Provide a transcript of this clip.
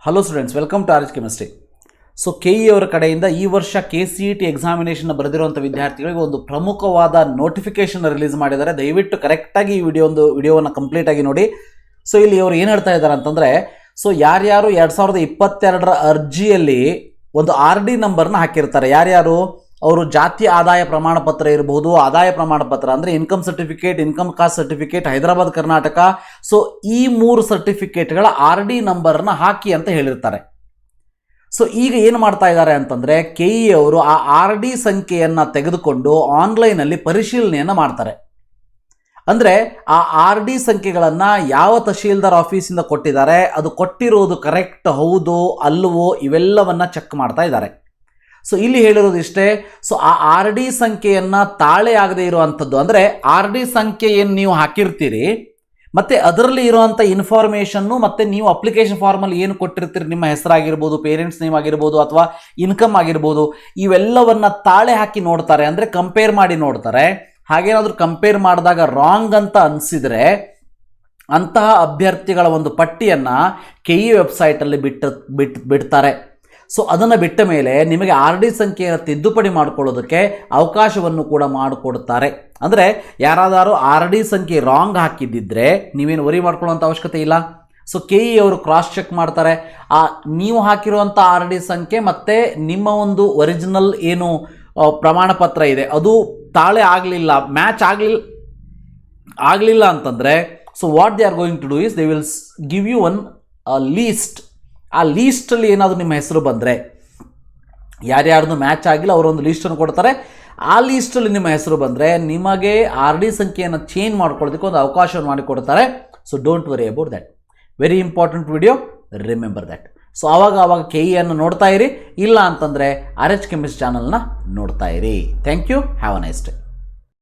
Hello students, welcome to RHchemistry. So KE ಅವರ ಕಡೆಯಿಂದ ಈ ವರ್ಷ Kcet ಎಕ್ಸಾಮಿನೇಷನ್ ಬರೆದಿರುವಂಥ ವಿದ್ಯಾರ್ಥಿಗಳಿಗೆ ಒಂದು ಪ್ರಮುಖವಾದ ನೋಟಿಫಿಕೇಶನ್ ರಿಲೀಸ್ ಮಾಡಿದ್ದಾರೆ. ದಯವಿಟ್ಟು ಕರೆಕ್ಟಾಗಿ ಈ ವಿಡಿಯೋವನ್ನು ಕಂಪ್ಲೀಟ್ ಆಗಿ ನೋಡಿ. ಸೊ ಇಲ್ಲಿ ಅವರು ಏನು ಹೇಳ್ತಾ ಇದ್ದಾರೆ ಅಂತಂದರೆ, ಸೊ ಯಾರ್ಯಾರು 2022ರ ಅರ್ಜಿಯಲ್ಲಿ ಒಂದು RD ನಂಬರ್ನ ಹಾಕಿರ್ತಾರೆ, ಯಾರ್ಯಾರು ಅವರು ಜಾತಿ ಆದಾಯ ಪ್ರಮಾಣ ಪತ್ರ ಇರಬಹುದು, ಆದಾಯ ಪ್ರಮಾಣ ಪತ್ರ ಅಂದರೆ income certificate, income caste certificate, Hyderabad Karnataka. So ಈ 3 ಸರ್ಟಿಫಿಕೇಟ್ಗಳ RD ನಂಬರ್ನ ಹಾಕಿ ಅಂತ ಹೇಳಿರ್ತಾರೆ. ಸೊ ಈಗ ಏನು ಮಾಡ್ತಾ ಇದ್ದಾರೆ ಅಂತಂದರೆ, KE ಅವರು ಆ RD ಸಂಖ್ಯೆಯನ್ನು ತೆಗೆದುಕೊಂಡು ಆನ್ಲೈನಲ್ಲಿ ಪರಿಶೀಲನೆಯನ್ನು ಮಾಡ್ತಾರೆ. ಅಂದರೆ ಆ RD ಸಂಖ್ಯೆಗಳನ್ನು ಯಾವ ತಹಶೀಲ್ದಾರ್ ಆಫೀಸಿಂದ ಕೊಟ್ಟಿದ್ದಾರೆ, ಅದು ಕೊಟ್ಟಿರೋದು ಕರೆಕ್ಟ್ ಹೌದೋ ಅಲ್ಲವೋ ಇವೆಲ್ಲವನ್ನು ಚೆಕ್ ಮಾಡ್ತಾ ಇದ್ದಾರೆ. ಸೊ ಇಲ್ಲಿ ಹೇಳಿರೋದು ಇಷ್ಟೇ. ಸೊ ಆ RD ಸಂಖ್ಯೆಯನ್ನು ತಾಳೆ ಆಗದೆ ಇರುವಂಥದ್ದು, ಅಂದರೆ RD ಸಂಖ್ಯೆ ಏನು ನೀವು ಹಾಕಿರ್ತೀರಿ ಮತ್ತು ಅದರಲ್ಲಿ ಇರುವಂಥ ಇನ್ಫಾರ್ಮೇಷನ್ನು ಮತ್ತು ನೀವು ಅಪ್ಲಿಕೇಶನ್ ಫಾರ್ಮಲ್ಲಿ ಏನು ಕೊಟ್ಟಿರ್ತೀರಿ, ನಿಮ್ಮ ಹೆಸರಾಗಿರ್ಬೋದು, ಪೇರೆಂಟ್ಸ್ ನೇಮ್ ಆಗಿರ್ಬೋದು, ಅಥವಾ ಇನ್ಕಮ್ ಆಗಿರ್ಬೋದು, ಇವೆಲ್ಲವನ್ನು ತಾಳೆ ಹಾಕಿ ನೋಡ್ತಾರೆ, ಅಂದರೆ ಕಂಪೇರ್ ಮಾಡಿ ನೋಡ್ತಾರೆ. ಹಾಗೇನಾದರೂ ಕಂಪೇರ್ ಮಾಡಿದಾಗ ರಾಂಗ್ ಅಂತ ಅನಿಸಿದರೆ ಅಂತಹ ಅಭ್ಯರ್ಥಿಗಳ ಒಂದು ಪಟ್ಟಿಯನ್ನು KE ವೆಬ್ಸೈಟಲ್ಲಿ ಬಿಡ್ತಾರೆ. ಸೊ ಅದನ್ನು ಬಿಟ್ಟ ಮೇಲೆ ನಿಮಗೆ RD ಸಂಖ್ಯೆಯನ್ನು ತಿದ್ದುಪಡಿ ಮಾಡಿಕೊಳ್ಳೋದಕ್ಕೆ ಅವಕಾಶವನ್ನು ಕೂಡ ಮಾಡಿಕೊಡ್ತಾರೆ. ಅಂದರೆ ಯಾರಾದರೂ RD ಸಂಖ್ಯೆ ರಾಂಗ್ ಹಾಕಿದ್ದಿದ್ರೆ ನೀವೇನು ವರಿ ಮಾಡ್ಕೊಳ್ಳೋಂಥ ಅವಶ್ಯಕತೆ ಇಲ್ಲ. ಸೊ KE ಅವರು ಕ್ರಾಸ್ ಚೆಕ್ ಮಾಡ್ತಾರೆ, ನೀವು ಹಾಕಿರುವಂಥ RD ಸಂಖ್ಯೆ ಮತ್ತು ನಿಮ್ಮ ಒಂದು ಒರಿಜಿನಲ್ ಏನು ಪ್ರಮಾಣ ಪತ್ರ ಇದೆ ಅದು ತಾಳೆ ಆಗಲಿಲ್ಲ, ಮ್ಯಾಚ್ ಆಗಲಿಲ್ಲ ಅಂತಂದರೆ, so what they are going to do is they will give you one list. ಆ ಲೀಸ್ಟಲ್ಲಿ ಏನಾದರೂ ನಿಮ್ಮ ಹೆಸರು ಬಂದರೆ, ಯಾರ್ಯಾರ್ದು ಮ್ಯಾಚ್ ಆಗಿಲ್ಲ ಅವರೊಂದು ಲೀಸ್ಟನ್ನು ಕೊಡ್ತಾರೆ. ಆ ಲೀಸ್ಟಲ್ಲಿ ನಿಮ್ಮ ಹೆಸರು ಬಂದರೆ ನಿಮಗೆ RD ಸಂಖ್ಯೆಯನ್ನು ಚೇಂಜ್ ಮಾಡ್ಕೊಳ್ಳೋದಕ್ಕೆ ಒಂದು ಅವಕಾಶವನ್ನು ಮಾಡಿಕೊಡ್ತಾರೆ. So don't worry about that. Very important video, remember that. So ಆವಾಗ KE ನೋಡ್ತಾ ಇರಿ, ಇಲ್ಲ ಅಂತಂದರೆ RHchemistry ಚಾನಲ್ನ ನೋಡ್ತಾ ಇರಿ. Thank you, have a nice day.